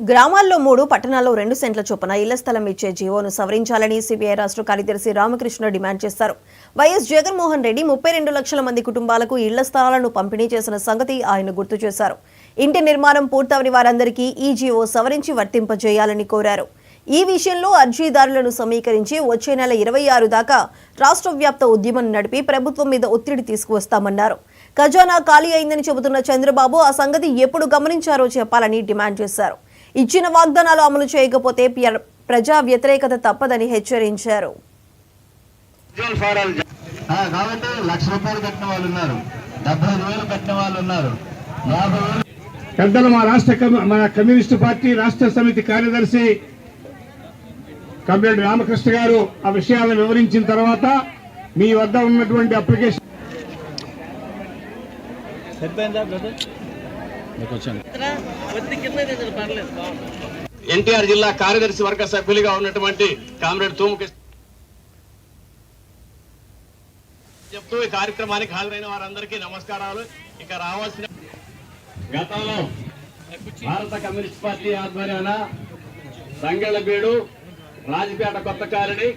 గ్రామాల్లో 3, పట్టణాల్లో 2 సెంట్ల చొప్పున ఇళ్ల స్థలం ఇచ్చే జీవోను సవరించాలని సిపిఐ రాష్ట్ర కార్యదర్శి రామకృష్ణ డిమాండ్ చేశారు. వైఎస్ జగన్మోహన్ రెడ్డి 32 లక్షల మంది కుటుంబాలకు ఇళ్ల స్థలాలను పంపిణీ చేసిన సంగతి ఆయన గుర్తు చేశారు. ఇంటి నిర్మాణం పూర్తవని వారందరికీ ఈ జీవో సవరించి వర్తింపజేయాలని కోరారు. ఈ విషయంలో అర్జీదారులను సమీకరించి వచ్చే నెల 26 దాకా రాష్ట్ర వ్యాప్త ఉద్యమం నడిపి ప్రభుత్వం మీద ఒత్తిడి తీసుకువస్తామన్నారు. ఖజానా ఖాళీ అయిందని చెబుతున్న చంద్రబాబు ఆ సంగతి ఎప్పుడు గమనించారో చెప్పాలని డిమాండ్ చేశారు. ఇచ్చిన వాగ్దానాలు అమలు చేయకపోతే ప్రజా వ్యతిరేకత తప్పదని హెచ్చరించారు. పెద్దలు మన కమ్యూనిస్టు పార్టీ రాష్ట్ర సమితి కార్యదర్శి కమ్రేడ్ రామకృష్ణ గారు ఆ విషయాలను వివరించిన తర్వాత మీ వద్ద ఉన్నటువంటి అప్లికేషన్ ఎన్టీఆర్ జిల్లా కార్యదర్శి వర్గ సభ్యులుగా ఉన్నటువంటి కామ్రేడ్ తూముకృష్ణ చెప్తూ ఈ కార్యక్రమానికి హాజరైన వారందరికీ నమస్కారాలు. ఇక రావాల్సిన గతంలో భారత కమ్యూనిస్ట్ పార్టీ ఆధ్వర్యాన సంగెళ్లబీడు, రాజపేట, కొత్త కాలనీ,